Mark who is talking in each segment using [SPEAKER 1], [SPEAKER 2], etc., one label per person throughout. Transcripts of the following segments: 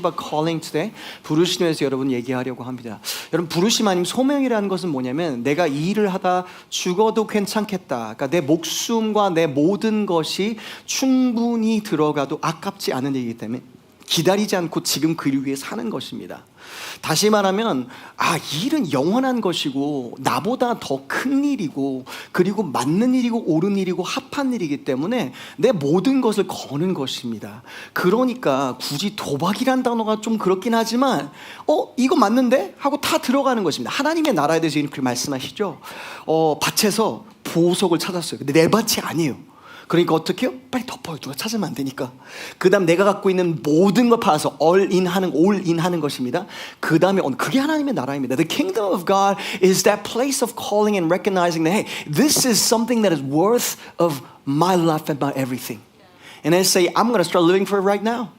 [SPEAKER 1] about calling today, 부르심에 대해서 여러분 얘기하려고 합니다. 여러분 부르심 아니면 소명이라는 것은 뭐냐면 내가 이 일을 하다 죽어도 괜찮겠다. 그러니까 내 목숨과 내 모든 것이 충분히 들어가도 아깝지 않은 일이기 때문에 기다리지 않고 지금 그 일 위해 사는 것입니다. 다시 말하면 이 일은 영원한 것이고 나보다 더 큰 일이고 그리고 맞는 일이고 옳은 일이고 합한 일이기 때문에 내 모든 것을 거는 것입니다. 그러니까 굳이 도박이란 단어가 좀 그렇긴 하지만 이거 맞는데? 하고 다 들어가는 것입니다. 하나님의 나라에 대해서 이렇게 말씀하시죠. 밭에서 보석을 찾았어요. 근데 내 밭이 아니에요. 그러니까 어떻게 해요? 빨리 덮어요. 누가 찾으면 안 되니까. 그 다음 내가 갖고 있는 모든 걸 팔아서 all in 하는 것입니다. 그 다음에 그게 하나님의 나라입니다. The kingdom of God is that place of calling and recognizing that, hey, this is something that is worth of my life and my everything. And then say, I'm going to start living for it right now.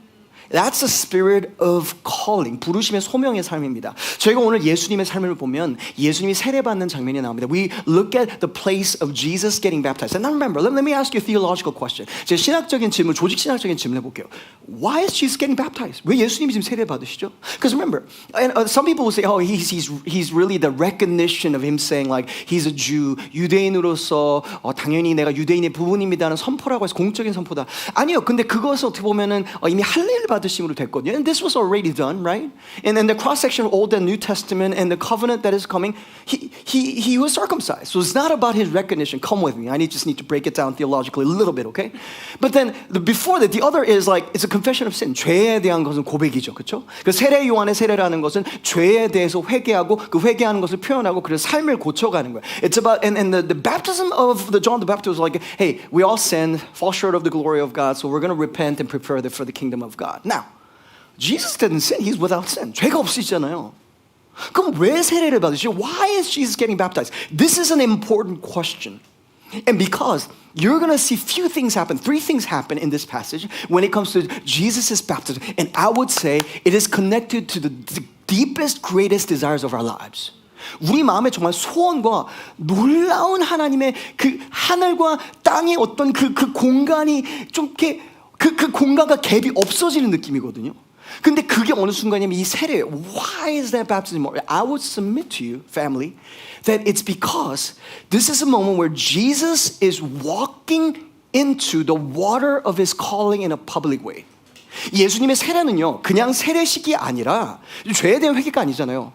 [SPEAKER 1] That's the spirit of calling. 부르심의 소명의 삶입니다. 저희가 오늘 예수님의 삶을 보면 예수님이 세례받는 장면이 나옵니다. We look at the place of Jesus getting baptized. And now remember, let me ask you a theological question. 제 신학적인 질문, 조직 신학적인 질문 해볼게요. Why is Jesus getting baptized? 왜 예수님이 지금 세례받으시죠? Because remember, and some people will say, he's really the recognition of him saying like he's a Jew. 유대인으로서 당연히 내가 유대인의 부분입니다는 선포라고 해서 공적인 선포다. 아니요. 근데 그것을 어떻게 보면은 이미 할례를 받으심으로 됐거든요. And this was already done, right? And in the cross section of Old and New Testament and the covenant that is coming, he was circumcised. So it's not about his recognition. Come with me. I just need to break it down theologically a little bit, okay? But then before that, the other is like it's a confession of sin. 죄에 대한 것은 고백이죠, 그렇죠? 그 세례 요한의 세례라는 것은 죄에 대해서 회개하고 그 회개하는 것을 표현하고 그래서 삶을 고쳐가는 거예요. It's about and the baptism of the John the Baptist was like, hey, we all sin, fall short of the glory of God, so we're going to repent and prepare for the kingdom of God. Now, Jesus didn't sin. He's without sin. 죄가 없으시잖아요. 그럼 왜 세례를 받으시죠? Why is Jesus getting baptized? This is an important question. And because you're going to see three things happen in this passage when it comes to Jesus' baptism. And I would say it is connected to the deepest, greatest desires of our lives. 우리 마음에 정말 소원과 놀라운 하나님의 그 하늘과 땅의 어떤 그 공간이 좀 이렇게 그 공간과 갭이 없어지는 느낌이거든요. 근데 그게 어느 순간이면 이 세례. Why is that baptism? I would submit to you, family, that it's because this is a moment where Jesus is walking into the water of his calling in a public way. 예수님의 세례는요, 그냥 세례식이 아니라 죄에 대한 회개가 아니잖아요.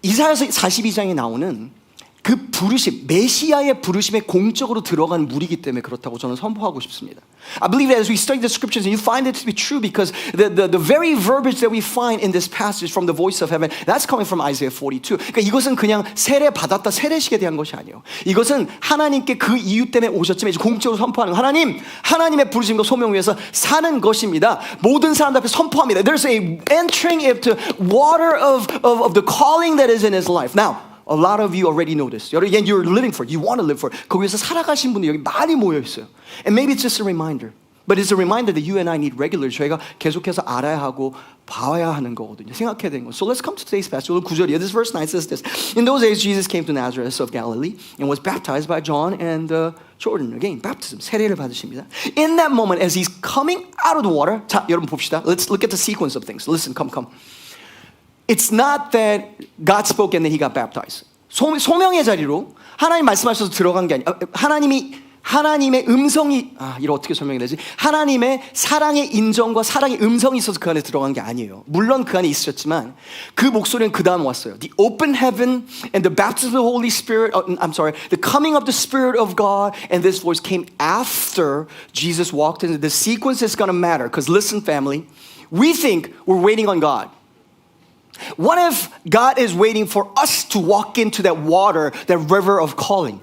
[SPEAKER 1] 이사야서 42장에 나오는 그 부르심, 메시아의 부르심에 공적으로 들어간 물이기 때문에 그렇다고 저는 선포하고 싶습니다. I believe that as we study the scriptures and you find it to be true because the very verbiage that we find in this passage from the voice of heaven, that's coming from Isaiah 42. 그러니까 이것은 그냥 세례 받았다, 세례식에 대한 것이 아니에요. 이것은 하나님께 그 이유 때문에 오셨지만 이제 공적으로 선포하는 거. 하나님의 부르심과 소명 위해서 사는 것입니다. 모든 사람들 앞에 선포합니다. There's a entering into water of the calling that is in his life. Now, a lot of you already know this. Again, you're living for it. You want to live for it. 거기에서 살아가신 분들이 여기 많이 모여 있어요. And maybe it's just a reminder. But it's a reminder that you and I need regularly. 저희가 계속해서 알아야 하고 봐야 하는 거거든요. 생각해야 되는 거. So let's come to today's passage. 오늘 9절이에요. This verse 9 says this. In those days, Jesus came to Nazareth of Galilee and was baptized by John and Jordan. Again, baptism. 세례를 받으십니다. In that moment, as he's coming out of the water. 자, 여러분 봅시다. Let's look at the sequence of things. Listen, come. It's not that God spoke and then he got baptized. 소명의 자리로 하나님 말씀하셔서 들어간 게 아니라 하나님의 음성이 이걸 어떻게 설명해야 되지? 하나님의 사랑의 인정과 사랑의 음성이 있어서 그 안에 들어간 게 아니에요. 물론 그 안에 있으셨지만 그 목소리는 그 다음 왔어요. The open heaven and the baptism of the Holy Spirit. The coming of the Spirit of God and this voice came after Jesus walked in. The sequence is going to matter because listen, family, we think we're waiting on God. What if God is waiting for us to walk into that water, that river of calling?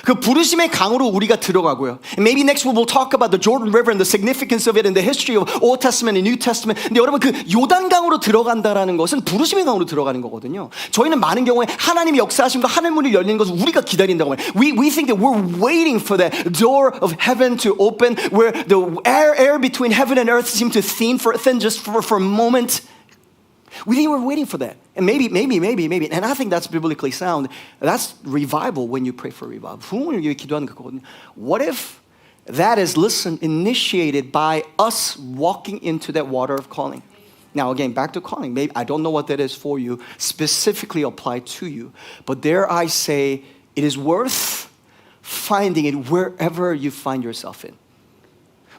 [SPEAKER 1] 그 부르심의 강으로 우리가 들어가고요. And maybe next we'll talk about the Jordan River and the significance of it and the history of Old Testament and New Testament. 근데 여러분 그 요단강으로 들어간다라는 것은 부르심의 강으로 들어가는 거거든요. 저희는 많은 경우에 하나님의 역사하심과 하늘 문이 열리는 것을 우리가 기다린다고 해요. We think that we're waiting for that door of heaven to open where the air between heaven and earth seems to thin just for a moment. We think we're waiting for that. And maybe. And I think that's biblically sound. That's revival when you pray for revival. 부흥을 위해 기도하는 거거든요. What if that is, initiated by us walking into that water of calling? Now again, back to calling. Maybe I don't know what that is for you, specifically applied to you. But there I say, it is worth finding it wherever you find yourself in.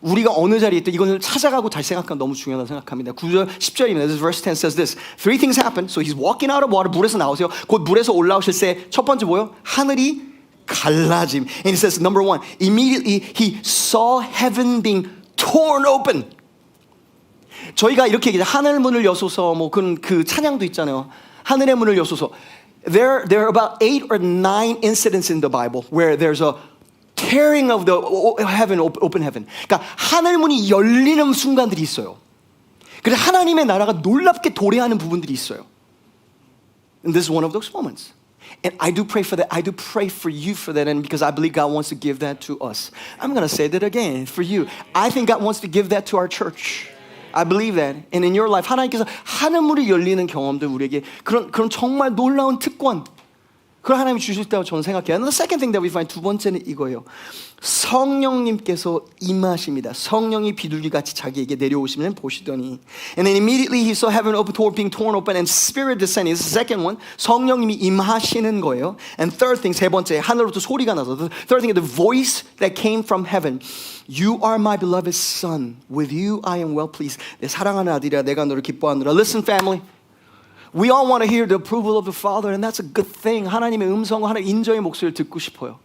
[SPEAKER 1] 우리가 어느 자리에 있든 이거는 찾아가고 다시 생각하면 너무 중요하다고 생각합니다. 9절, 10절입니다. This verse 10 says this. Three things happen. So he's walking out of water. 물에서 나오세요. 곧 물에서 올라오실 때 첫 번째 뭐요? 하늘이 갈라짐. And he says, number one, immediately he saw heaven being torn open. 저희가 이렇게 얘기해요. 하늘 문을 여소서 뭐 그 찬양도 있잖아요. 하늘의 문을 여소서. There are about 8 or 9 incidents in the Bible where there's a tearing of the heaven, open heaven. 그러니까 하늘 문이 열리는 순간들이 있어요. 그래서 하나님의 나라가 놀랍게 도래하는 부분들이 있어요. And this is one of those moments. And I do pray for that. I do pray for you for that. And because I believe God wants to give that to us. I'm going to say that again for you. I think God wants to give that to our church. I believe that. And in your life, 하나님께서 하늘문이 열리는 경험들 우리에게 그런 정말 놀라운 특권 그걸 하나님이 주실 때라고 저는 생각해요. And the second thing that we find, 두 번째는 이거예요. 성령님께서 임하십니다. 성령이 비둘기같이 자기에게 내려오시면 보시더니 And then immediately he saw heaven open, being torn open and spirit descending. This is the second one. 성령님이 임하시는 거예요. And third thing, 세 번째, 하늘로부터 소리가 나서 The third thing, the voice that came from heaven. You are my beloved son. With you I am well pleased. 내 사랑하는 아들이라 내가 너를 기뻐하노라. Listen family. We all want to hear the approval of the Father, and that's a good thing. 하나님의 음성과 하나님의 인정의 목소리를 듣고 싶어요.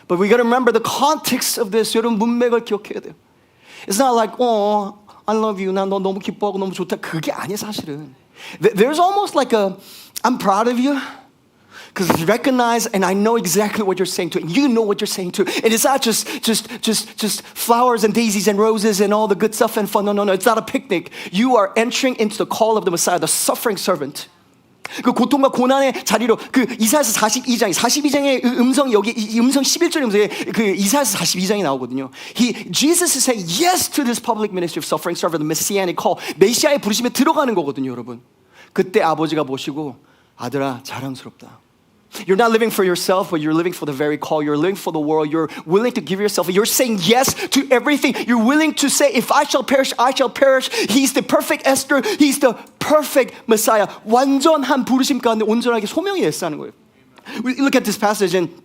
[SPEAKER 1] But we got to remember the context of this. 여러분 문맥을 기억해야 돼요. It's not like, oh, I love you. 난 너 너무 기뻐하고 너무 좋다. 그게 아니에요, 사실은. There's almost like a, I'm proud of you. Because you recognize, and I know exactly what you're saying to, and you know what you're saying to, and it's not just flowers and daisies and roses and all the good stuff and fun. No, it's not a picnic. You are entering into the call of the Messiah, the suffering servant. 그 고통과 고난의 자리로 그 이사야서 42장의 음성이 여기 이 음성 11절 음성에 그 이사야서 42장이 나오거든요. Jesus is saying yes to this public ministry of suffering servant, the messianic call. 메시아의 부르심에 들어가는 거거든요, 여러분. 그때 아버지가 보시고 아들아 자랑스럽다. You're not living for yourself, but you're living for the very call. You're living for the world. You're willing to give yourself. You're saying yes to everything. You're willing to say, if I shall perish, I shall perish. He's the perfect Esther. He's the perfect Messiah. 완전한 부르심 가운데 온전하게 소명이 됐다는 거예요. We look at this passage and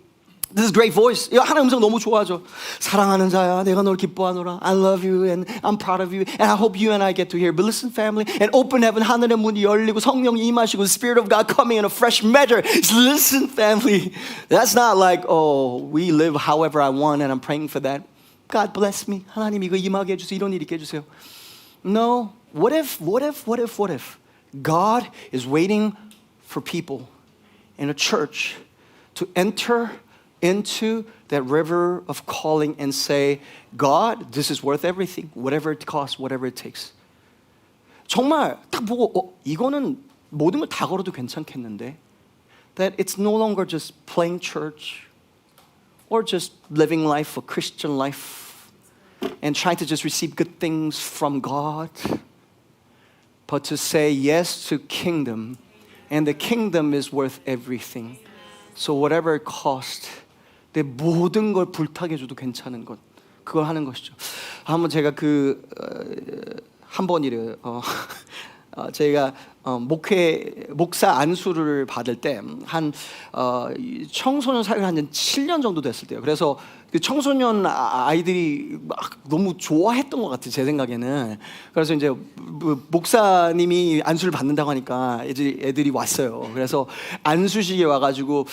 [SPEAKER 1] this is great voice. 하나님 음성 너무 좋아하죠. 사랑하는 자야, 내가 널 기뻐하노라. I love you and I'm proud of you and I hope you and I get to hear. But listen, family, and open heaven, 하늘의 문이 열리고 성령이 임하시고 the Spirit of God coming in a fresh measure. Listen, family, that's not like, oh, we live however I want and I'm praying for that. God bless me. 하나님 이거 임하게 해주세요. 이런 일 있게 해주세요. No. What if God is waiting for people in a church to enter into that river of calling and say, God, this is worth everything, whatever it costs, whatever it takes. 정말 딱 보고 이거는 모든 걸 다 걸어도 괜찮겠는데 that it's no longer just playing church or just living life, a Christian life and trying to just receive good things from God, but to say yes to kingdom, and the kingdom is worth everything. So whatever it costs, 내 모든 걸 불타게 해줘도 괜찮은 것, 그걸 하는 것이죠. 한번 제가 한 번이래요. 제가 목사 안수를 받을 때 한 청소년 사역을 한 7년 정도 됐을 때요. 그래서 그 청소년 아이들이 막 너무 좋아했던 것 같아요, 제 생각에는. 그래서 이제 목사님이 안수를 받는다고 하니까 애들이 왔어요. 그래서 안수식에 와가지고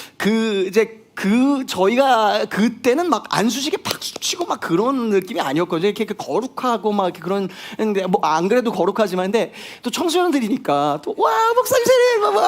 [SPEAKER 1] 저희가 그때는 막 안수식에 박수 치고 막 그런 느낌이 아니었거든요. 이렇게 거룩하고 막 그런, 뭐 안 그래도 거룩하지만, 근데 또 청소년들이니까 또, 와, 목사님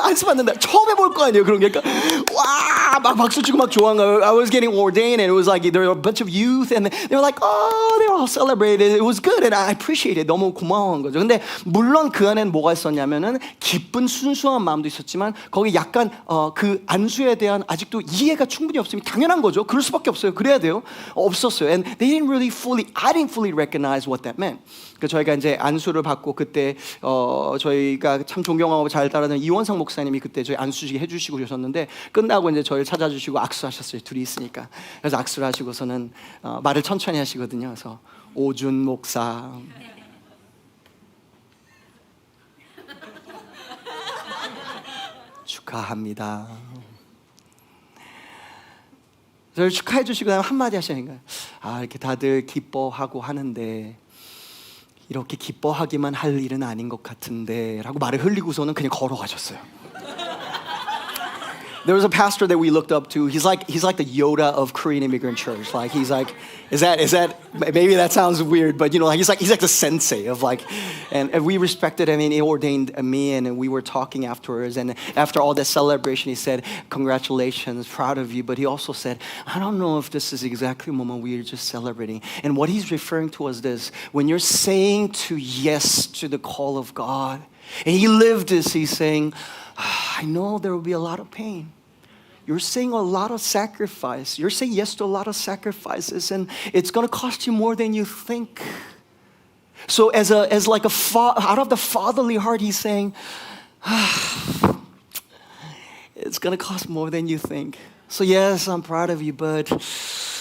[SPEAKER 1] 안수 받는다. 처음 해볼 거 아니에요, 그런 게. 그러니까, 와, 막 박수 치고 막 좋아한 거예요. I was getting ordained and it was like, there were a bunch of youth and they were like, oh, they were all celebrated. It was good and I appreciate it. 너무 고마운 거죠. 근데 물론 그 안에는 뭐가 있었냐면은 기쁜 순수한 마음도 있었지만 거기 약간 그 안수에 대한 아직도 이해가 충분히 없으면 당연한 거죠. 그럴 수밖에 없어요. 그래야 돼요. 없었어요. And they didn't really I didn't fully recognize what that meant. 그 저희가 이제 안수를 받고 그때 저희가 참 존경하고 잘 따르는 이원상 목사님이 그때 저희 안수식 해주시고 오셨는데 끝나고 이제 저희를 찾아주시고 악수하셨어요. 둘이 있으니까. 그래서 악수를 하시고서는 말을 천천히 하시거든요. 그래서 오준 목사. 축하합니다. 저를 축하해 주시고 나면 한마디 하시니까 이렇게 다들 기뻐하고 하는데 이렇게 기뻐하기만 할 일은 아닌 것 같은데 라고 말을 흘리고서는 그냥 걸어가셨어요. There was a pastor that we looked up to. He's like the Yoda of Korean Immigrant Church. Like he's like, is that maybe that sounds weird, but you know, he's like the sensei of like, and we respected him and he ordained me and we were talking afterwards. And after all that celebration, he said, "Congratulations, proud of you." But he also said, "I don't know if this is exactly the moment we are just celebrating." And what he's referring to was this: when you're saying to yes to the call of God, and he lived this, he's saying, "I know there will be a lot of pain." You're saying a lot of sacrifice. You're saying yes to a lot of sacrifices, and it's going to cost you more than you think. So, out of the fatherly heart, he's saying, it's going to cost more than you think. So yes, I'm proud of you, but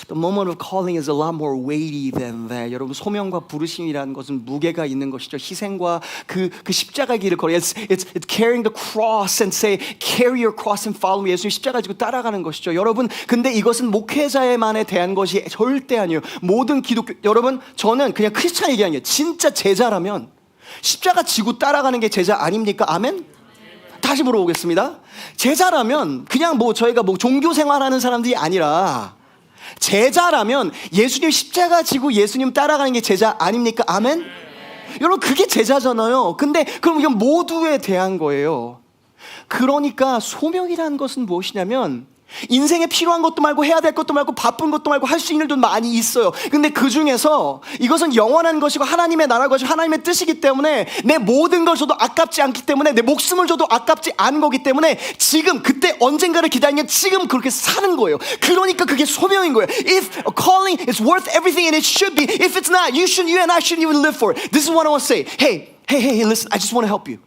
[SPEAKER 1] the moment of calling is a lot more weighty than that. 여러분, 소명과 부르심이라는 것은 무게가 있는 것이죠. 희생과 그 십자가 길을 걸어. It's carrying the cross and say, carry your cross and follow me. 예수님 십자가 지고 따라가는 것이죠. 여러분, 근데 이것은 목회자에만에 대한 것이 절대 아니에요. 모든 기독교, 여러분, 저는 그냥 크리스찬 얘기하는 게 진짜 제자라면 십자가 지고 따라가는 게 제자 아닙니까? 아멘? 다시 물어보겠습니다. 제자라면 그냥 저희가 종교 생활하는 사람들이 아니라 제자라면 예수님 십자가 지고 예수님 따라가는 게 제자 아닙니까? 아멘? 여러분, 그게 제자잖아요. 근데 그럼 이건 모두에 대한 거예요. 그러니까 소명이라는 것은 무엇이냐면 인생에 필요한 것도 말고 해야 될 것도 말고 바쁜 것도 말고 할 수 있는 일도 많이 있어요. 근데 그 중에서 이것은 영원한 것이고 하나님의 나라 것이고 하나님의 뜻이기 때문에 내 모든 걸 줘도 아깝지 않기 때문에 내 목숨을 줘도 아깝지 않은 거기 때문에 지금 그때 언젠가를 기다리면 지금 그렇게 사는 거예요. 그러니까 그게 소명인 거예요. If a calling is worth everything and it should be, if it's not, you and I shouldn't even live for it. This is what I want to say. Hey, listen, I just want to help you.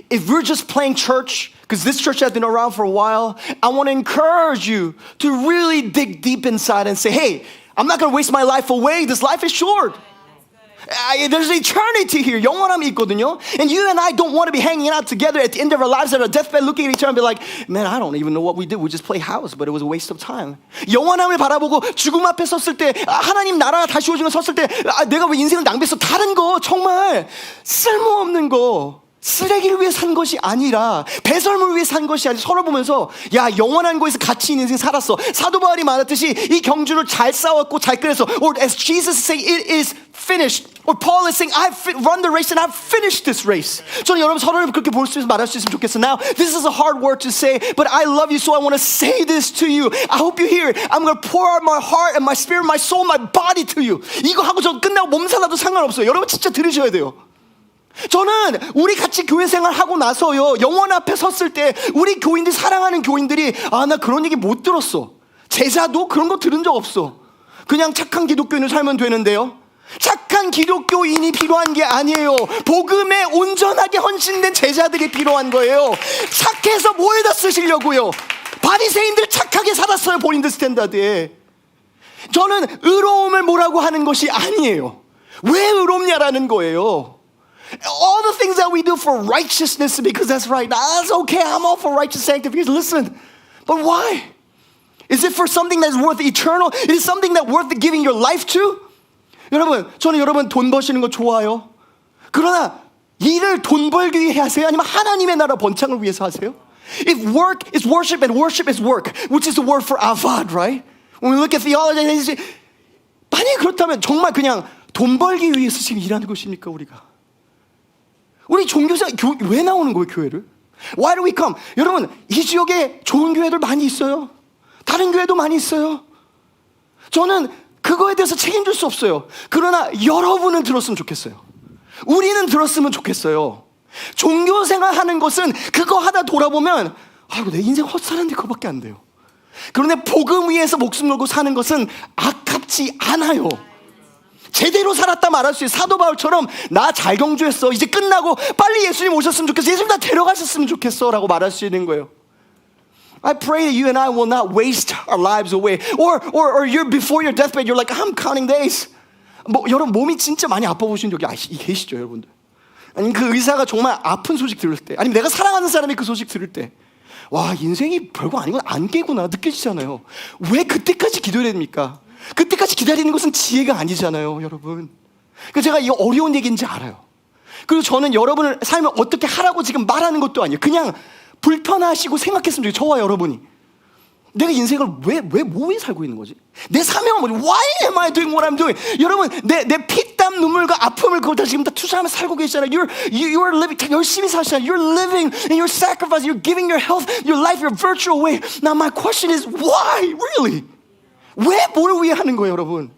[SPEAKER 1] If we're just playing church, because this church has been around for a while, I want to encourage you to really dig deep inside and say, hey, I'm not going to waste my life away. This life is short. There's eternity here. 영원함이 있거든요. And you and I don't want to be hanging out together at the end of our lives at our deathbed looking at each other and be like, man, I don't even know what we did. We just play house, but it was a waste of time. 영원함을 바라보고 죽음 앞에 섰을 때, 하나님 나라가 다시 오시면 섰을 때, 내가 왜 인생을 낭비했어? 다른 거, 정말 쓸모없는 거. 쓰레기를 위해 산 것이 아니라 배설물을 위해 산 것이 아니라 서로 보면서 야, 영원한 곳에서 가치 있는 인생 살았어. 사도 바울이 말했듯이 이 경주를 잘 싸웠고 잘 끌어서, or as Jesus is saying, it is finished. Or Paul is saying, I've run the race and I've finished this race. 저는 여러분 서로를 그렇게 볼 수 있으면 말할 수 있으면 좋겠어. Now, this is a hard word to say, but I love you, so I want to say this to you. I hope you hear it. I'm going to pour out my heart and my spirit, my soul, my body to you. 이거 하고 저 끝나고 몸살나도 상관없어요. 여러분 진짜 들으셔야 돼요. 저는 우리 같이 교회 생활하고 나서요, 영원 앞에 섰을 때 우리 교인들, 사랑하는 교인들이 나 그런 얘기 못 들었어. 제자도 그런 거 들은 적 없어. 그냥 착한 기독교인을 살면 되는데요. 착한 기독교인이 필요한 게 아니에요. 복음에 온전하게 헌신된 제자들이 필요한 거예요. 착해서 뭐에다 쓰시려고요? 바리새인들 착하게 살았어요, 본인들 스탠다드에. 저는 의로움을 뭐라고 하는 것이 아니에요. 왜 의롭냐라는 거예요. All the things that we do for righteousness because that's right. That's okay. I'm all for righteous sanctification. Listen, but why? Is it for something that's worth eternal? Is it something that's worth giving your life to? 여러분, 저는 여러분 돈 버시는 거 좋아요. 그러나 일을 돈 벌기 위해 하세요? 아니면 하나님의 나라 번창을 위해서 하세요? If work is worship and worship is work, which is the word for avad, right? When we look at theology, 만약에 그렇다면 정말 그냥 돈 벌기 위해서 지금 일하는 것입니까, 우리가? 우리 종교생 왜 나오는 거예요, 교회를? Why do we come? 여러분, 이 지역에 좋은 교회들 많이 있어요. 다른 교회도 많이 있어요. 저는 그거에 대해서 책임질 수 없어요. 그러나 여러분은 들었으면 좋겠어요. 우리는 들었으면 좋겠어요. 종교 생활하는 것은 그거 하다 돌아보면 내 인생 헛살았는데 그거밖에 안 돼요. 그런데 복음 위에서 목숨 걸고 사는 것은 아깝지 않아요. 제대로 살았다 말할 수 있어요. 사도 바울처럼 나 잘 경주했어. 이제 끝나고 빨리 예수님 오셨으면 좋겠어. 예수님 나 데려가셨으면 좋겠어 라고 말할 수 있는 거예요. I pray that you and I will not waste our lives away. Or you're before your deathbed, you're like, I'm counting days. 여러분 몸이 진짜 많이 아파 보신 적이 계시죠, 여러분들? 아니면 그 의사가 정말 아픈 소식 들을 때, 아니면 내가 사랑하는 사람이 그 소식 들을 때, 와, 인생이 별거 아닌 건 안개구나 느껴지잖아요. 왜 그때까지 기도해야 됩니까? 그때까지 기다리는 것은 지혜가 아니잖아요, 여러분. 그래서 제가 이거 어려운 얘기인지 알아요. 그리고 저는 여러분을 삶을 어떻게 하라고 지금 말하는 것도 아니에요. 그냥 불편하시고 생각했으면 좋겠어요. 저와 여러분이. 내가 인생을 뭐에 살고 있는 거지? 내 사명은 뭐지? Why am I doing what I'm doing? 여러분, 내 피땀 눈물과 아픔을 그걸 다 지금 다 투자하며 살고 계시잖아요. You're living, 열심히 사시잖아요. You're living and you're sacrificing, you're giving your health, your life, your virtue away. Now my question is, why? Really? 왜 뭘 위해 하는 거예요, 여러분?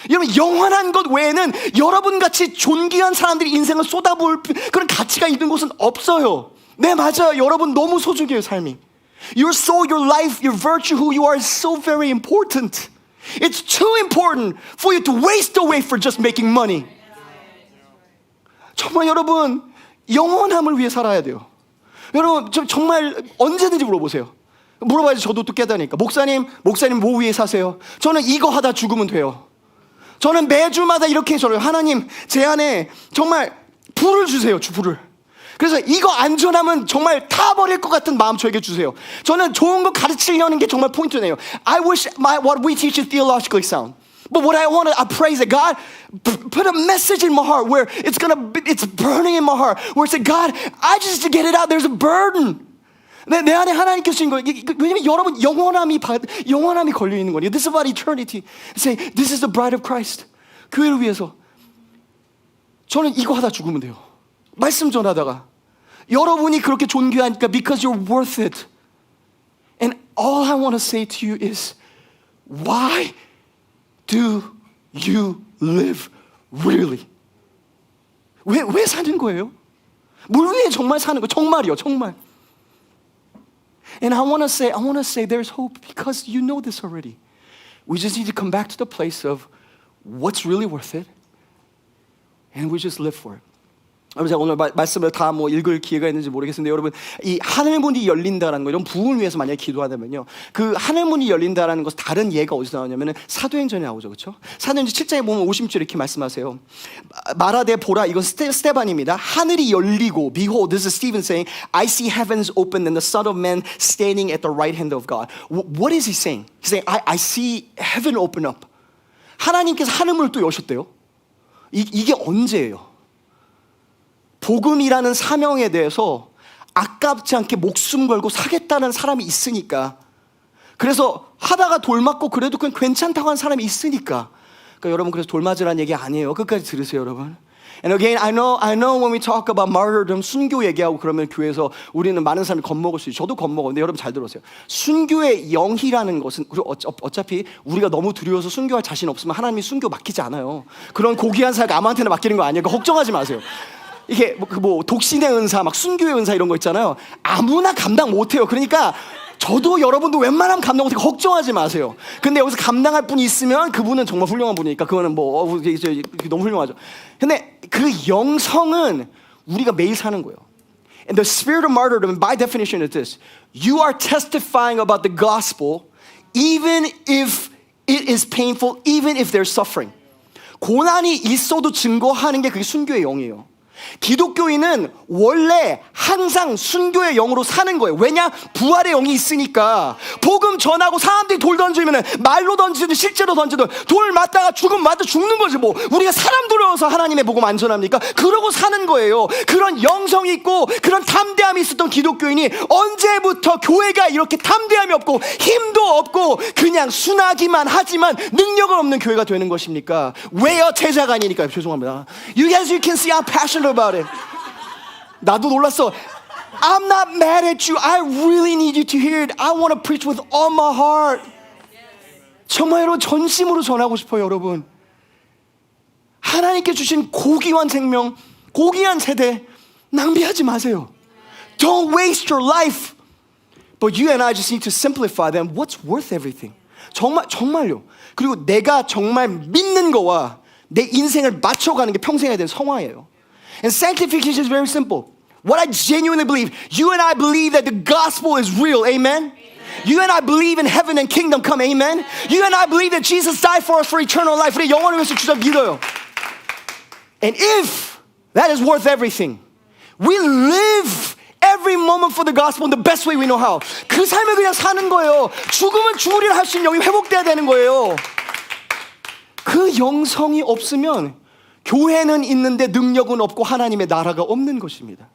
[SPEAKER 1] 여러분, 영원한 것 외에는 여러분같이 존귀한 사람들이 인생을 쏟아부을 그런 가치가 있는 곳은 없어요. 네, 맞아요. 여러분 너무 소중해요, 삶이. Your soul, your life, your virtue, who you are is so very important. It's too important for you to waste away for just making money. 정말 여러분, 영원함을 위해 살아야 돼요. 여러분, 정말 언제든지 물어보세요. 물어봐야지 저도 또 깨닫으니까. 목사님 뭐 위해 사세요? 저는 이거 하다 죽으면 돼요. 저는 매주마다 이렇게 저를 하나님 제 안에 정말 불을 주세요. 불을. 그래서 이거 안전하면 정말 타버릴 것 같은 마음 저에게 주세요. 저는 좋은 거 가르치려는 게 정말 포인트네요. I wish what we teach is theologically sound. But what I praise that God put a message in my heart where it's burning in my heart. Where it's like, God, I just to get it out. There's a burden. 내 안에 하나님께서 주신 거예요. 왜냐면 여러분 영원함이 걸려 있는 거예요. This is about eternity. Say, this is the bride of Christ. 교회를 위해서. 저는 이거 하다 죽으면 돼요. 말씀 전하다가. 여러분이 그렇게 존귀하니까 because you're worth it. And all I want to say to you is, why do you live really? 왜 사는 거예요? 뭘 위해 정말 사는 거예요? 정말이요, 정말. And I want to say there's hope because you know this already. We just need to come back to the place of what's really worth it, and we just live for it. 여러분, 제가 오늘 말씀을 다 읽을 기회가 있는지 모르겠는데, 여러분, 이 하늘문이 열린다라는 거, 이런 부흥을 위해서 만약에 기도하다면요, 그 하늘문이 열린다라는 것은 다른 예가 어디서 나오냐면은 사도행전에 나오죠, 그렇죠? 사도행전 7장에 보면 50절 이렇게 말씀하세요. 말하되 보라, 이건 스테반입니다. 하늘이 열리고, behold, this is Stephen saying, I see heavens open and the Son of Man standing at the right hand of God. What is he saying? He's saying, I see heaven open up. 하나님께서 하늘문을 또 여셨대요. 이게 언제예요? 복음이라는 사명에 대해서 아깝지 않게 목숨 걸고 사겠다는 사람이 있으니까, 그래서 하다가 돌 맞고 그래도 그냥 괜찮다고 하는 사람이 있으니까. 그러니까 여러분, 그래서 돌 맞으라는 얘기 아니에요. 끝까지 들으세요, 여러분. And again, I know when we talk about martyrdom, 순교 얘기하고 그러면 교회에서 우리는 많은 사람이 겁먹을 수 있어요. 저도 겁먹어. 근데 여러분 잘 들으세요. 순교의 영이라는 것은, 어차피 우리가 너무 두려워서 순교할 자신 없으면 하나님이 순교 맡기지 않아요. 그런 고귀한 사역 아무한테나 맡기는 거 아니에요. 걱정하지 마세요. 이게 독신의 은사, 막 순교의 은사 이런 거 있잖아요. 아무나 감당 못해요. 그러니까 저도 여러분도 웬만하면 감당 못해. 걱정하지 마세요. 근데 여기서 감당할 분이 있으면 그분은 정말 훌륭한 분이니까 그거는 너무 훌륭하죠. 근데 그 영성은 우리가 매일 사는 거예요. And the spirit of martyrdom, by definition, is this: you are testifying about the gospel, even if it is painful, even if there's suffering. 고난이 있어도 증거하는 게 그게 순교의 영이에요. 기독교인은 원래 항상 순교의 영으로 사는 거예요. 왜냐? 부활의 영이 있으니까. 복음 전하고 사람들이 돌 던지면 말로 던지든 실제로 던지든 돌 맞다가 죽는 거지 뭐. 우리가 사람 두려워서 하나님의 복음 안 전합니까? 그러고 사는 거예요. 그런 영성이 있고 그런 담대함이 있었던 기독교인이 언제부터 교회가 이렇게 담대함이 없고 힘도 없고 그냥 순하기만 하지만 능력은 없는 교회가 되는 것입니까? 왜요? 제자가 아니니까. 죄송합니다. You can see I'm passionate about it. 나도 놀랐어. I'm not mad at you. I really need you to hear it. I want to preach with all my heart. 정말 여러분 전심으로 전하고 싶어요, 여러분. 하나님께 주신 고귀한 생명, 고귀한 세대 낭비하지 마세요. Don't waste your life. But you and I just need to simplify them. What's worth everything? 정말요. 그리고 내가 정말 믿는 거와 내 인생을 맞춰가는 게 평생에 대한 성화예요. And sanctification is very simple. What I genuinely believe, you and I believe that the gospel is real, amen? You and I believe in heaven and kingdom come, amen? You and I believe that Jesus died for us for eternal life. 우리 영원을 위해서 주자 믿어요. And if that is worth everything, we live every moment atonement for the gospel in the best way we know how. 그 삶을 그냥 사는 거예요. 죽으면 죽으리라 할 수 있는 영이 회복돼야 되는 거예요. 그 영성이 없으면 교회는 있는데 능력은 없고 하나님의 나라가 없는 것입니다.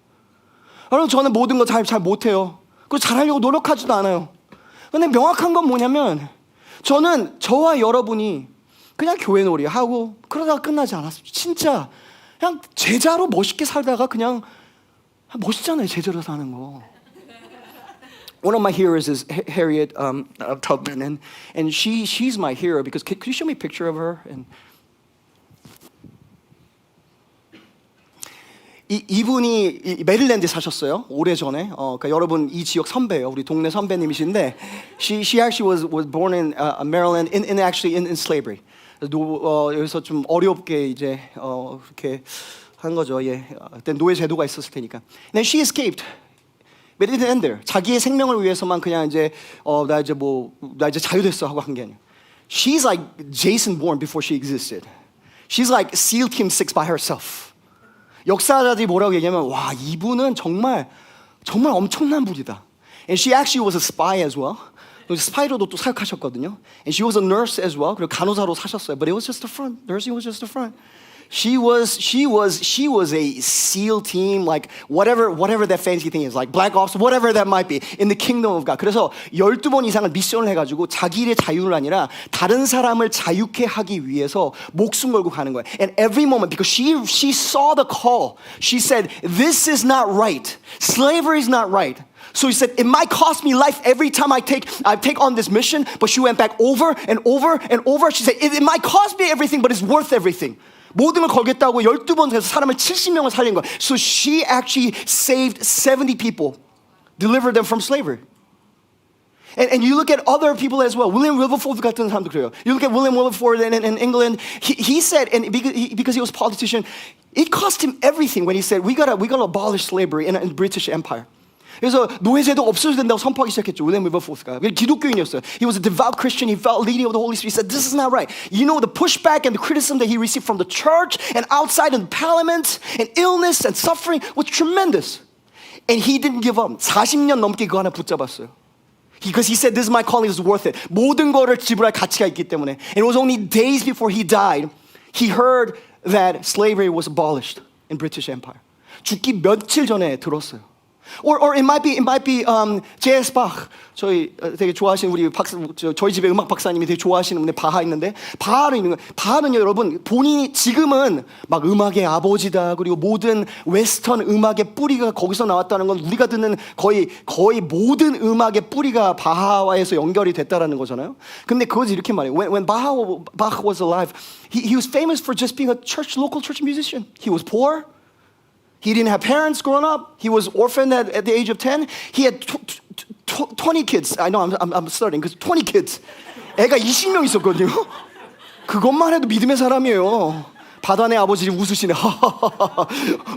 [SPEAKER 1] 여러분, 저는 모든 거 잘 못해요. 그거 잘하려고 노력하지도 않아요. 근데 명확한 건 뭐냐면 저는 저와 여러분이 그냥 교회 놀이 하고 그러다가 끝나지 않았어요. 진짜 그냥 제자로 멋있게 살다가 그냥 멋있잖아요, 제자로 사는 거. One of my heroes is Harriet Tubman, and she's my hero because could you show me a picture of her? And 이분이 메릴랜드에 사셨어요. 오래전에. 그러니까 여러분 이 지역 선배예요. 우리 동네 선배님이신데 she actually was born in Maryland in slavery. 여기서 좀 어렵게 이제 그렇게 한 거죠. 예. 그때 노예 제도가 있었을 테니까. And she escaped. But it didn't end there. 자기의 생명을 위해서만 그냥 이제 나 이제 자유됐어 하고 한 게 아니에요. She's like Jason Bourne before she existed. She's like SEAL Team 6 by herself. 역사자들이 뭐라고 얘기하면 와, 이분은 정말 엄청난 분이다. And she actually was a spy as well. 스파이로도 또 사역하셨거든요. And she was a nurse as well. 그리고 간호사로 사셨어요. But it was just the front. Nursing was just the front. She was a SEAL team, like whatever that fancy thing is, like Black Ops, whatever that might be, in the kingdom of God. 그래서 12번 이상을 미션을 해가지고 자기 일의 자유를 아니라 다른 사람을 자유케 하기 위해서 목숨 걸고 가는 거예요. And every moment, because she saw the call, she said, "This is not right. Slavery is not right." So he said, it might cost me life every time I take on this mission. But she went back over and over and over. She said, it might cost me everything, but it's worth everything. 모든 걸 걸겠다고 12번 해서 사람을 70명을 살린 거예요. So she actually saved 70 people, delivered them from slavery. And you look at other people as well. William Wilberforce 같은 사람도 그래요. You look at William Wilberforce in England. He said, and because he was a politician, it cost him everything when he said, we gotta abolish slavery in the British Empire. 그래서 노예제도 없어져야 된다고 선포하기 시작했죠. 윌리엄 윌버포스가 기독교인이었어요. He was a devout Christian. He felt leading of the Holy Spirit. He said, "This is not right." You know the pushback and the criticism that he received from the church and outside in the parliament, and illness and suffering was tremendous. And he didn't give up. 40년 넘게 그거 하나 붙잡았어요. Because he said, "This is my calling. This is worth it." 모든 거를 지불할 가치가 있기 때문에. And it was only days before he died, he heard that slavery was abolished in British Empire. 죽기 며칠 전에 들었어요. Or it might be J.S. Bach. 저희 되게 좋아하시는 우리 저희 집에 음악 박사님이 되게 좋아하시는 분데 바하 있는데 바하는 있는 거. 바하는요, 여러분 본인이 지금은 막 음악의 아버지다. 그리고 모든 웨스턴 음악의 뿌리가 거기서 나왔다는 건 우리가 듣는 거의 모든 음악의 뿌리가 바하와에서 연결이 됐다라는 거잖아요. 근데 그것을 이렇게 말해요. When Bach was alive, he was famous for just being a local church musician. He was poor. He didn't have parents growing up. He was orphaned at the age of 10. He had 20 kids. I know I'm starting because 20 kids. 애가 20명 있었거든요. 그것만 해도 믿음의 사람이에요. 바다네 아버지 웃으시네.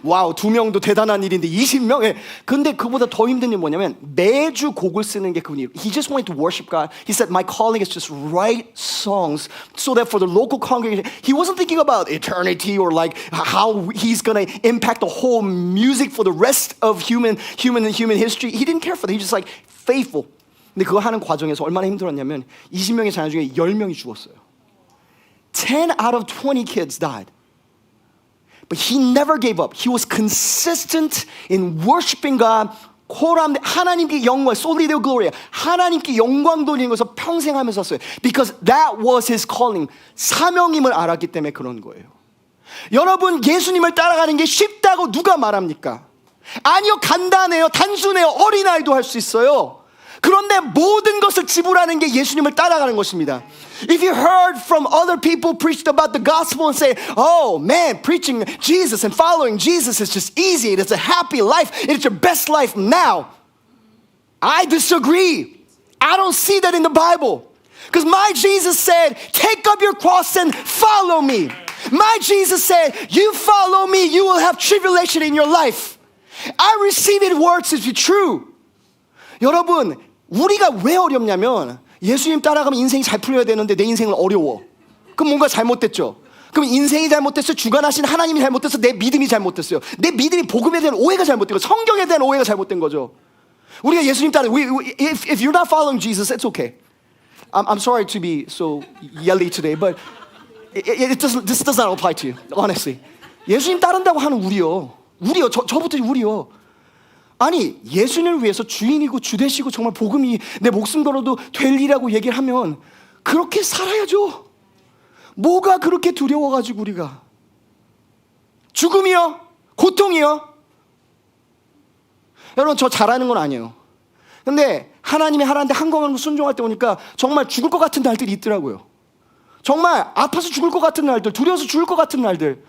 [SPEAKER 1] 와우, 2명도 대단한 일인데 20명? 예. 근데 그보다 더 힘든 게 뭐냐면 매주 곡을 쓰는 게 그분이에요. He just wanted to worship God. He said, my calling is just write songs so that for the local congregation, he wasn't thinking about eternity or like how he's going to impact the whole music for the rest of human history. He didn't care for that. He just like faithful. 근데 그거 하는 과정에서 얼마나 힘들었냐면 20명의 자녀 중에 10명이 죽었어요. 10 out of 20 kids died. But he never gave up. He was consistent in worshiping God. 하나님께 영광, solely their glory. 하나님께 영광 돌리는 것을 평생 하면서 썼어요. Because that was his calling. 사명임을 알았기 때문에 그런 거예요. 여러분, 예수님을 따라가는 게 쉽다고 누가 말합니까? 아니요, 간단해요. 단순해요. 어린아이도 할 수 있어요. 그런데 모든 것을 지불하는 게 예수님을 따라가는 것입니다. If you heard from other people preached about the gospel and say, "Oh man, preaching Jesus and following Jesus is just easy. It is a happy life. It's your best life now." I disagree. I don't see that in the Bible. Because my Jesus said, "Take up your cross and follow me." My Jesus said, "You follow me, you will have tribulation in your life." I receive it words to be true. 여러분, 우리가 왜 어렵냐면 예수님 따라가면 인생이 잘 풀려야 되는데 내 인생은 어려워. 그럼 뭔가 잘못됐죠. 그럼 인생이 잘못됐어요. 주관하신 하나님이 잘못됐어. 내 믿음이 잘못됐어요. 내 믿음이 복음에 대한 오해가 잘못된 거죠. 성경에 대한 오해가 잘못된 거죠. 우리가 예수님 따라 if you're not following Jesus, it's okay. I'm sorry to be so yelly today, but this does not apply to you, honestly. 예수님 따른다고 하는 우리요, 저부터 우리요. 아니 예수님을 위해서 주인이고 주 되시고 정말 복음이 내 목숨 걸어도 될 일이라고 얘기를 하면 그렇게 살아야죠. 뭐가 그렇게 두려워가지고 우리가 죽음이요? 고통이요? 여러분 저 잘하는 건 아니에요. 근데 하나님이 하나님한테 한거만 순종할 때 보니까 정말 죽을 것 같은 날들이 있더라고요. 정말 아파서 죽을 것 같은 날들, 두려워서 죽을 것 같은 날들,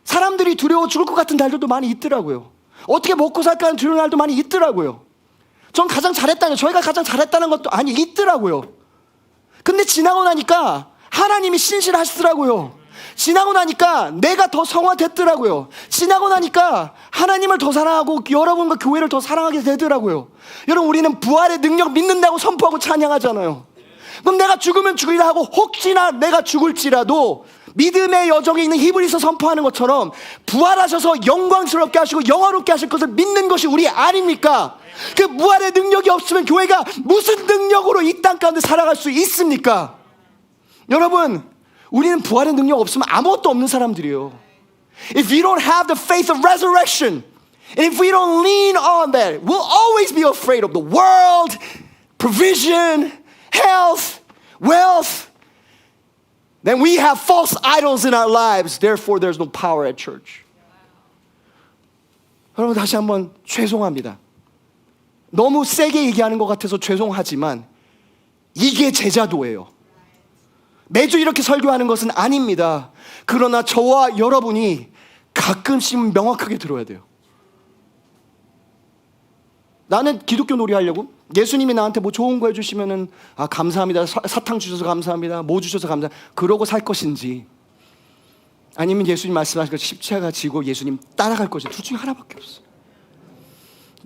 [SPEAKER 1] 사람들이 두려워 죽을 것 같은 날들도 많이 있더라고요. 어떻게 먹고 살까 하는 두려운 날도 많이 있더라고요. 전 가장 잘했다는, 저희가 가장 잘했다는 것도 아니 있더라고요. 근데 지나고 나니까 하나님이 신실하시더라고요. 지나고 나니까 내가 더 성화됐더라고요. 지나고 나니까 하나님을 더 사랑하고 여러분과 교회를 더 사랑하게 되더라고요. 여러분 우리는 부활의 능력 믿는다고 선포하고 찬양하잖아요. 그럼 내가 죽으면 죽으리라 하고 혹시나 내가 죽을지라도 믿음의 여정에 있는 히브리서 선포하는 것처럼 부활하셔서 영광스럽게 하시고 영화롭게 하실 것을 믿는 것이 우리 아닙니까? 그 부활의 능력이 없으면 교회가 무슨 능력으로 이 땅 가운데 살아갈 수 있습니까? 여러분 우리는 부활의 능력 없으면 아무것도 없는 사람들이에요. If we don't have the faith of resurrection, and if we don't lean on that, we'll always be afraid of the world, provision, health, wealth. Then we have false idols in our lives. Therefore, there's no power at church. 여러분 다시 한번 죄송합니다. 너무 세게 얘기하는 것 같아서 죄송하지만 이게 제자도예요. 매주 이렇게 설교하는 것은 아닙니다. 그러나 저와 여러분이 가끔씩 명확하게 들어야 돼요. 나는 기독교 놀이 하려고? 예수님이 나한테 뭐 좋은 거 해주시면은 감사합니다. 사탕 주셔서 감사합니다. 뭐 주셔서 감사합니다. 그러고 살 것인지 아니면 예수님 말씀하신 것 십자가 지고 예수님 따라갈 것인지 둘 중에 하나밖에 없어.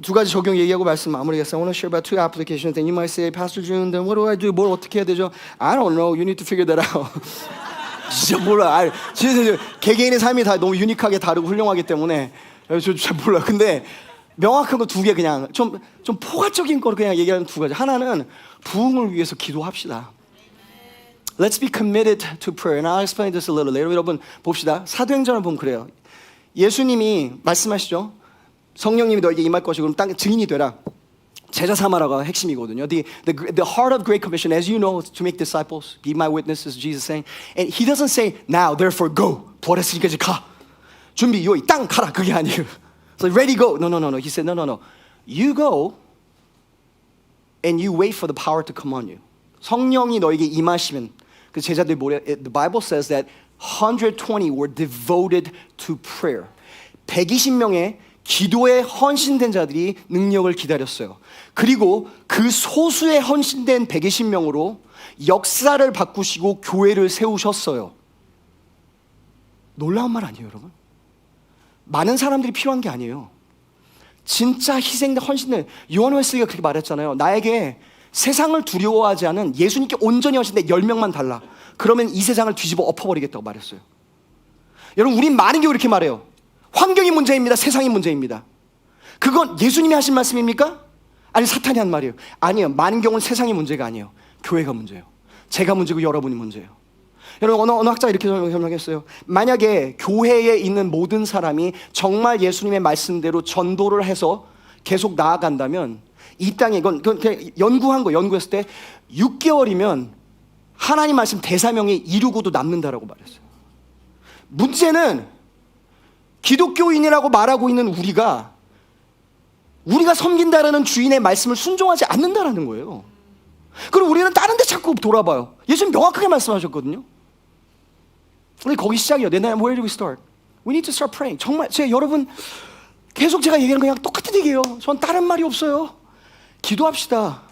[SPEAKER 1] 두 가지 적용 얘기하고 말씀 마무리하겠습니다. I want to share about two applications. Then you might say, Pastor June, then what do I do? 뭘 어떻게 해야 되죠? I don't know. You need to figure that out. 진짜 몰라. 진짜 개개인의 삶이 다 너무 유니크하게 다르고 훌륭하기 때문에 잘 몰라. 근데 명확한 거 두 개 그냥 좀 포괄적인 거로 그냥 얘기하는 두 가지. 하나는 부흥을 위해서 기도합시다. Let's be committed to prayer. And I'll explain this a little later. 여러분 봅시다. 사도행전을 보면 그래요. 예수님이 말씀하시죠. 성령님이 너에게 임할 것이고 그럼 땅에 증인이 되라. 제자 삼아라가 핵심이거든요. The heart of Great Commission, as you know, to make disciples, be my witnesses, Jesus saying. And he doesn't say, now, therefore, go. 부활했으니까 이제 가. 준비, 요이, 땅 가라. 그게 아니에요. So ready, go. No. He said, no. You go and you wait for the power to come on you. 성령이 너에게 임하시면 그 제자들이 뭐래? The Bible says that 120 were devoted to prayer. 120명의 기도에 헌신된 자들이 능력을 기다렸어요. 그리고 그 소수의 헌신된 120명으로 역사를 바꾸시고 교회를 세우셨어요. 놀라운 말 아니에요, 여러분? 많은 사람들이 필요한 게 아니에요. 진짜 희생된 헌신된 요한 웨슬리가 그렇게 말했잖아요. 나에게 세상을 두려워하지 않은 예수님께 온전히 헌신된 10명만 달라. 그러면 이 세상을 뒤집어 엎어버리겠다고 말했어요. 여러분 우린 많은 경우 이렇게 말해요. 환경이 문제입니다. 세상이 문제입니다. 그건 예수님이 하신 말씀입니까? 아니 사탄이 한 말이에요. 아니요. 많은 경우는 세상이 문제가 아니에요. 교회가 문제예요. 제가 문제고 여러분이 문제예요. 여러분 어느 학자가 이렇게 설명했어요. 만약에 교회에 있는 모든 사람이 정말 예수님의 말씀대로 전도를 해서 계속 나아간다면 이 땅에 이건 연구했을 때 6개월이면 하나님 말씀 대사명이 이루고도 남는다라고 말했어요. 문제는 기독교인이라고 말하고 있는 우리가 섬긴다라는 주인의 말씀을 순종하지 않는다라는 거예요. 그리고 우리는 다른 데 자꾸 돌아봐요. 예수님 명확하게 말씀하셨거든요. 근데 거기 시작이에요. Then where do we start? We need to start praying. 정말 여러분 계속 제가 얘기하는 거 그냥 똑같은 얘기예요. 전 다른 말이 없어요. 기도합시다.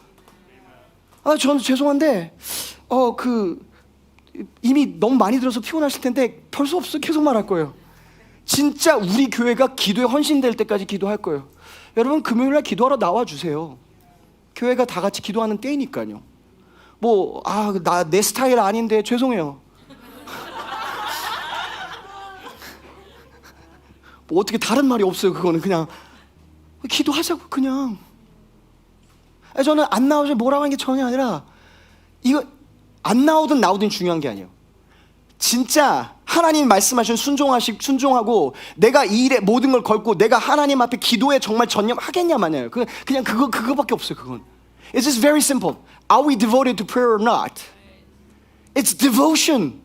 [SPEAKER 1] 저는 죄송한데 이미 너무 많이 들어서 피곤하실 텐데 별 수 없어. 계속 말할 거예요. 진짜 우리 교회가 기도에 헌신될 때까지 기도할 거예요. 여러분 금요일날 기도하러 나와주세요. 교회가 다 같이 기도하는 때이니까요. 내 스타일 아닌데 죄송해요. 어떻게 다른 말이 없어요. 그거는 그냥 기도하자고 그냥. 저는 안 나오지 뭐라고 하는 게 전혀 아니라 이거 안 나오든 나오든 중요한 게 아니에요. 진짜 하나님 말씀하신 순종하고 내가 이 일에 모든 걸 걸고 내가 하나님 앞에 기도에 정말 전념하겠냐 마냐요. 그냥 그거밖에 없어요. 그건. It's just very simple. Are we devoted to prayer or not? It's devotion.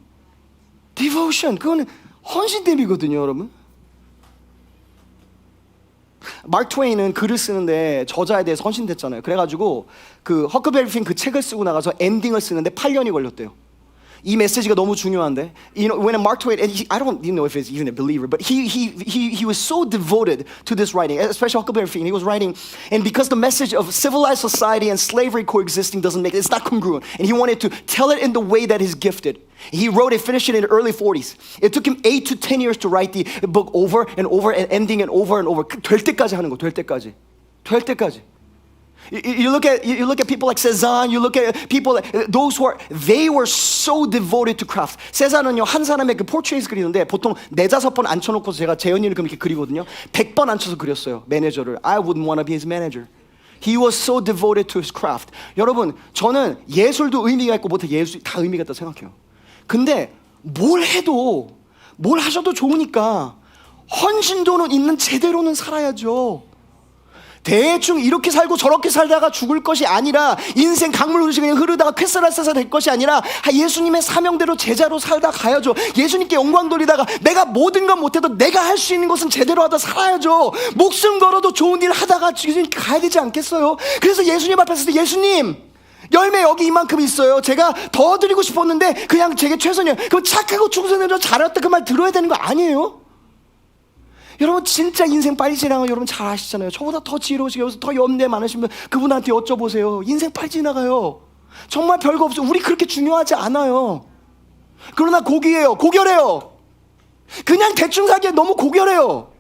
[SPEAKER 1] Devotion. 그거는 헌신됨이거든요, 여러분. 마크 트웨인은 글을 쓰는데 저자에 대해서 헌신됐잖아요. 그래가지고 그 허클베리 핀 그 책을 쓰고 나가서 엔딩을 쓰는데 8년이 걸렸대요. 이 메시지가 너무 중요한데, when Mark Twain, and I don't even know if he's even a believer, but he was so devoted to this writing, especially Huckleberry Finn. He was writing, and because the message of civilized society and slavery coexisting it's not congruent, and he wanted to tell it in the way that is gifted. He wrote it, finished it in the early 40s. It took him 8 to 10 years to write the book over and over and ending it over and over. 될 때까지 하는 거, 될 때까지. You look at people like Cézanne. You look at people those who they were so devoted to craft. 세잔은요 한 사람의 그 포트레이트 그리는데 보통 4-5번 앉혀놓고 제가 재현이를 그렇게 그리거든요. 100번 앉혀서 그렸어요 매니저를. I wouldn't want to be his manager. He was so devoted to his craft. 여러분 저는 예술도 의미가 있고 못해 예술 다 의미가 있다고 생각해요. 근데 뭘 하셔도 좋으니까 헌신도는 있는 제대로는 살아야죠. 대충 이렇게 살고 저렇게 살다가 죽을 것이 아니라 인생 강물 흐르시 그냥 흐르다가 쾌스라스가 될 것이 아니라 예수님의 사명대로 제자로 살다 가야죠. 예수님께 영광 돌리다가 내가 모든 건 못해도 내가 할 수 있는 것은 제대로 하다 살아야죠. 목숨 걸어도 좋은 일 하다가 예수님 가야 되지 않겠어요? 그래서 예수님 앞에 서서 예수님 열매 여기 이만큼 있어요. 제가 더 드리고 싶었는데 그냥 제게 최선이에요. 그럼 착하고 충성되고 잘했다 그 말 들어야 되는 거 아니에요? 여러분 진짜 인생 빨리 지나가요. 여러분 잘 아시잖아요. 저보다 더 지혜로우시고 더 연대 많으신 분 그분한테 여쭤보세요. 인생 빨리 지나가요. 정말 별거 없어요. 우리 그렇게 중요하지 않아요. 그러나 고결해요. 그냥 대충 살기에 너무 고결해요.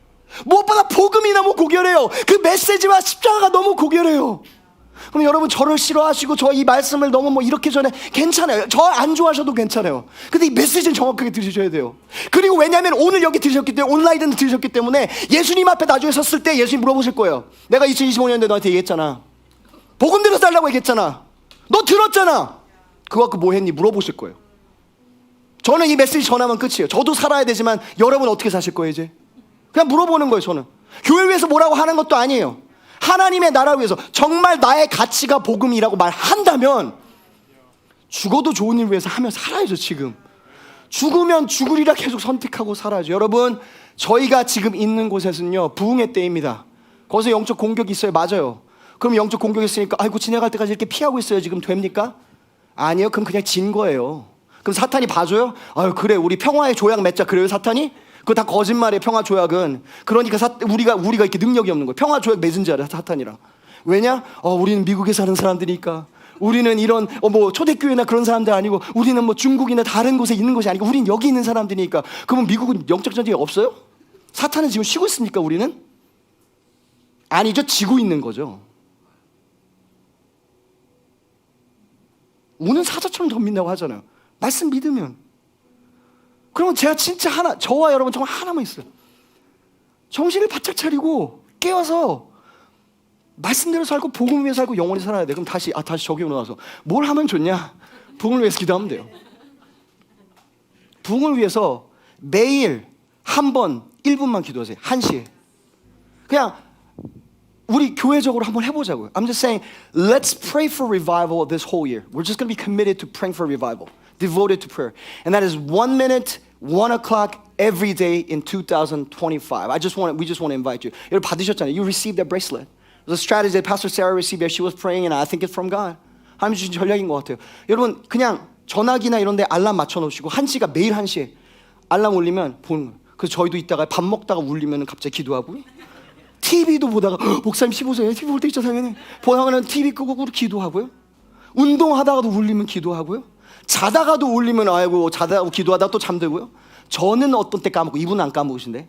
[SPEAKER 1] 무엇보다 복음이 너무 고결해요. 그 메시지와 십자가가 너무 고결해요. 그럼 여러분 저를 싫어하시고 저 이 말씀을 너무 뭐 이렇게 전에 괜찮아요. 저 안 좋아하셔도 괜찮아요. 근데 이 메시지는 정확하게 들으셔야 돼요. 그리고 왜냐하면 오늘 여기 들으셨기 때문에 온라인은 들으셨기 때문에 예수님 앞에 나중에 섰을 때 예수님 물어보실 거예요. 내가 2025년에 너한테 얘기했잖아. 복음 들어달라고 얘기했잖아. 너 들었잖아. 그거 갖고 뭐 했니? 물어보실 거예요. 저는 이 메시지 전하면 끝이에요. 저도 살아야 되지만 여러분 어떻게 사실 거예요 이제? 그냥 물어보는 거예요. 저는 교회 위해서 뭐라고 하는 것도 아니에요. 하나님의 나라 위해서 정말 나의 가치가 복음이라고 말한다면 죽어도 좋은 일 위해서 하며 살아야죠. 지금 죽으면 죽으리라 계속 선택하고 살아야죠. 여러분 저희가 지금 있는 곳에서는요 부흥의 때입니다. 거기서 영적 공격이 있어요. 맞아요. 그럼 영적 공격이 있으니까 아이고 지나갈 때까지 이렇게 피하고 있어요. 지금 됩니까? 아니요. 그럼 그냥 진 거예요. 그럼 사탄이 봐줘요? 아유 그래 우리 평화의 조약 맺자. 그래요 사탄이? 그거 다 거짓말이에요. 평화 조약은. 그러니까 우리가 이렇게 능력이 없는 거예요. 평화 조약 맺은 줄 알아요 사탄이랑. 왜냐? 우리는 미국에 사는 사람들이니까. 우리는 이런 뭐 초대교회나 그런 사람들 아니고 우리는 뭐 중국이나 다른 곳에 있는 것이 아니고 우리는 여기 있는 사람들이니까. 그러면 미국은 영적 전쟁이 없어요? 사탄은 지금 쉬고 있습니까 우리는? 아니죠. 지고 있는 거죠. 우는 사자처럼 덤빈다고 하잖아요. 말씀 믿으면. 그러면 제가 진짜 저와 여러분 정말 하나만 있어요. 정신을 바짝 차리고 깨어서 말씀대로 살고 복음 위해 살고 영원히 살아야 돼. 그럼 다시 저기 올라와서 뭘 하면 좋냐? 부흥을 위해서 기도하면 돼요. 부흥을 위해서 매일 한 번 1분만 기도하세요. 1시에. 그냥 우리 교회적으로 한번 해보자고요. I'm just saying, let's pray for revival this whole year. We're just going to be committed to praying for revival. Devoted to prayer. And that is 1 minute, 1 o'clock every day in 2025. We just want to invite you. 여러분 받으셨잖아요. You received that bracelet. The strategy that Pastor Sarah received as she was praying, and I think it's from God. 하나님 주신 전략인 것 같아요. 여러분 그냥 전화기나 이런 데 알람 맞춰놓으시고 1시가 매일 1시에 알람 울리면 보는 거예요. 그래서 저희도 이따가 밥 먹다가 울리면 갑자기 기도하고 TV도 보다가 목사님 15세에 TV 볼 때 있죠 당연히. 보다가는 TV 끄고 기도하고요. 운동하다가도 울리면 기도하고요. 자다가도 울리면 아이고 자다가 기도하다가 또 잠들고요. 저는 어떤 때 까먹고 이분은 안 까먹으신데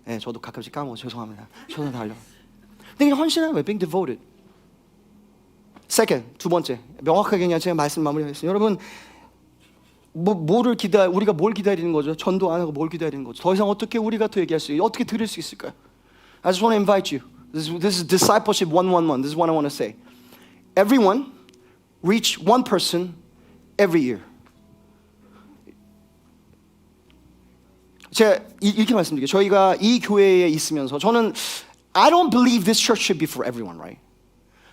[SPEAKER 1] 네, 저도 가끔씩 까먹어 죄송합니다. 저는 달려. 근데 그냥 헌신하는 거예요. Being devoted. Second, 두 번째 명확하게 그냥 제가 말씀 마무리하겠습니다. 여러분 우리가 뭘 기다리는 거죠? 전도 안 하고 뭘 기다리는 거죠? 더 이상 어떻게 우리가 더 얘기할 수 있어요? 어떻게 들을 수 있을까요? I just want to invite you. This is discipleship 111. This is what I want to say.
[SPEAKER 2] everyone reach one person every year. 제가 이렇게 말씀드릴게요. 저희가 이 교회에 있으면서 저는 I don't believe this church should be for everyone, right?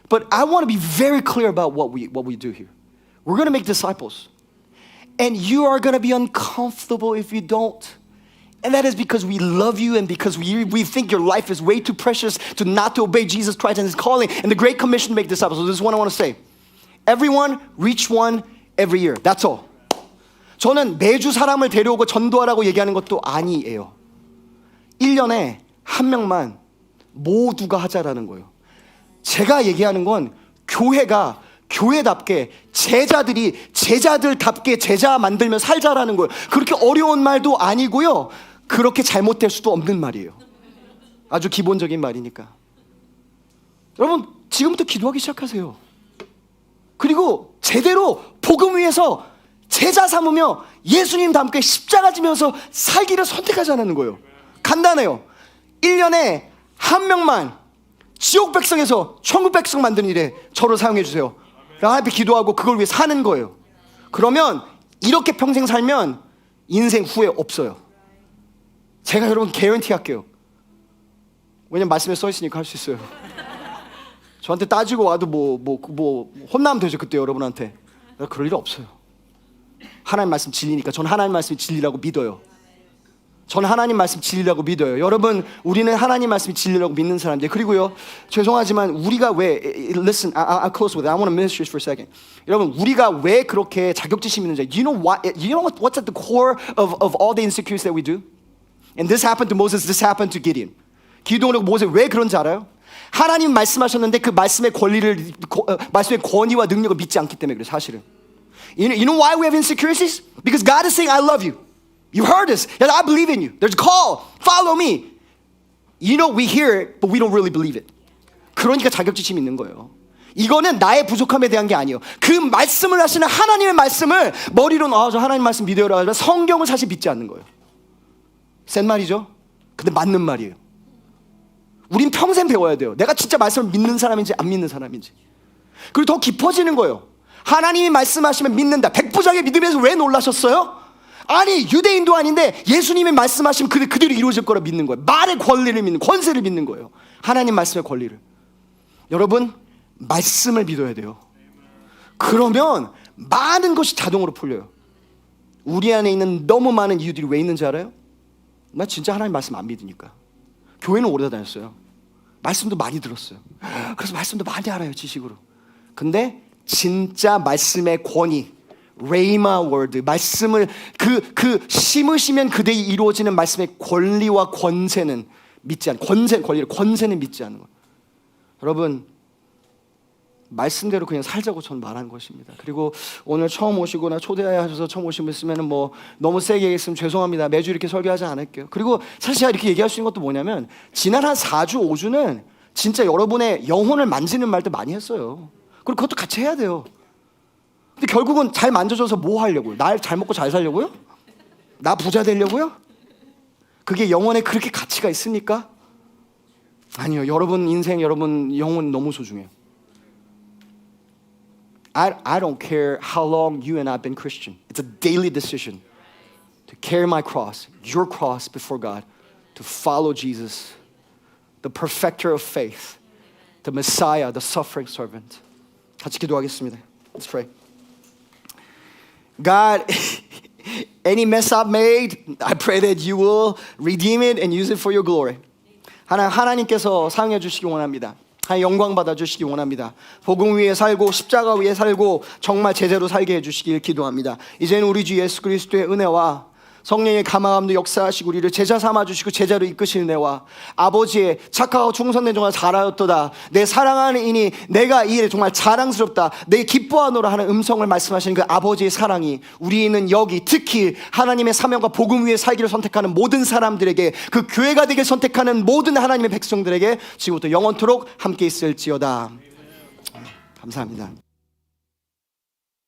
[SPEAKER 2] But I want to be very clear about what we do here. We're going to make disciples. And you are going to be uncomfortable if you don't. And that is because we love you and because we think your life is way too precious to not to obey Jesus Christ and His calling and the Great Commission to make disciples. So this is what I want to say. Everyone reach one every year. That's all. 저는 매주 사람을 데려오고 전도하라고 얘기하는 것도 아니에요. 1년에 한 명만 모두가 하자라는 거예요. 제가 얘기하는 건 교회가 교회답게 제자들답게 제자 만들며 살자라는 거예요. 그렇게 어려운 말도 아니고요. 그렇게 잘못될 수도 없는 말이에요. 아주 기본적인 말이니까. 여러분 지금부터 기도하기 시작하세요. 그리고 제대로 복음 위에서 제자 삼으며 예수님 닮게 십자가 지면서 살기를 선택하자는 거예요. 간단해요. 1년에 한 명만 지옥 백성에서 천국 백성 만드는 일에 저를 사용해 주세요. 하나님 앞에 기도하고 그걸 위해 사는 거예요. 그러면 이렇게 평생 살면 인생 후회 없어요. 제가 여러분 개런티 할게요. 왜냐면 말씀에 써 있으니까 할 수 있어요. 저한테 따지고 와도 뭐 혼나면 되죠. 그때 여러분한테. 그럴 일 없어요. 하나님 말씀 진리니까 저는 하나님 말씀이 진리라고 믿어요. 저는 하나님 말씀 진리라고 믿어요. 여러분 우리는 하나님 말씀이 진리라고 믿는 사람들. 그리고요 죄송하지만 우리가 왜 listen, I'll close with it. I want to minister for a second. 여러분 우리가 왜 그렇게 자격지심 있는지 you know what's at the core of all the insecurities that we do? And this happened to Moses, this happened to Gideon. 기도하고 모세 왜 그런지 알아요? 하나님 말씀하셨는데 그 말씀의 말씀의 권위와 능력을 믿지 않기 때문에 그래요. 사실은. You know why we have insecurities? Because God is saying I love you. You heard this. Yes, I believe in you. There's a call. Follow me. You know we hear it, but we don't really believe it. 그러니까 자격지심이 있는 거예요. 이거는 나의 부족함에 대한 게 아니에요. 그 말씀을 하시는 하나님의 말씀을 머리로는 저 하나님 말씀 믿어요라고 하지만 성경을 사실 믿지 않는 거예요. 센 말이죠? 근데 맞는 말이에요. 우린 평생 배워야 돼요. 내가 진짜 말씀을 믿는 사람인지 안 믿는 사람인지. 그리고 더 깊어지는 거예요. 하나님이 말씀하시면 믿는다. 백부장의 믿음에서 왜 놀라셨어요? 아니 유대인도 아닌데 예수님이 말씀하시면 그대로 이루어질 거라 믿는 거예요. 말의 권리를 믿는 권세를 믿는 거예요. 하나님 말씀의 권리를. 여러분 말씀을 믿어야 돼요. 그러면 많은 것이 자동으로 풀려요. 우리 안에 있는 너무 많은 이유들이 왜 있는지 알아요? 나 진짜 하나님 말씀 안 믿으니까. 교회는 오래 다녔어요. 말씀도 많이 들었어요. 그래서 말씀도 많이 알아요. 지식으로. 근데 진짜 말씀의 권위 레이마 월드 말씀을 그 심으시면 그대로 이루어지는 말씀의 권리와 권세는 믿지 않는 권세는 믿지 않는 거예요. 여러분 말씀대로 그냥 살자고 저는 말하는 것입니다. 그리고 오늘 처음 오시거나 초대하셔서 처음 오시면 뭐 너무 세게 얘기했으면 죄송합니다. 매주 이렇게 설교하지 않을게요. 그리고 사실 제가 이렇게 얘기할 수 있는 것도 뭐냐면 지난 한 4주 5주는 진짜 여러분의 영혼을 만지는 말도 많이 했어요. 그리고 그것도 같이 해야 돼요. 근데 결국은 잘 만져줘서 뭐 하려고요? 날 잘 먹고 잘 살려고요? 나 부자 되려고요? 그게 영혼에 그렇게 가치가 있습니까? 아니요. 여러분 인생, 여러분 영혼 너무 소중해요. I don't care how long you and I have been Christian. It's a daily decision to carry my cross, your cross before God, to follow Jesus, the perfecter of faith, the Messiah, the suffering servant. 같이 기도하겠습니다. Let's pray. God, any mess I've made, I pray that you will redeem it and use it for your glory. 하나님께서 사용해 주시기 원합니다. 영광 받아 주시기 원합니다. 복음 위에 살고 십자가 위에 살고 정말 제대로 살게 해 주시길 기도합니다. 이제는 우리 주 예수 그리스도의 은혜와 성령의 감화감도 역사하시고 우리를 제자 삼아주시고 제자로 이끄실 은혜와 아버지의 착하고 충성된 종아 잘하였도다. 내 사랑하는 이니 내가 이 일에 정말 자랑스럽다. 내 기뻐하노라 하는 음성을 말씀하시는 그 아버지의 사랑이 우리는 여기 특히 하나님의 사명과 복음 위에 살기를 선택하는 모든 사람들에게 그 교회가 되길 선택하는 모든 하나님의 백성들에게 지금부터 영원토록 함께 있을지어다. 감사합니다.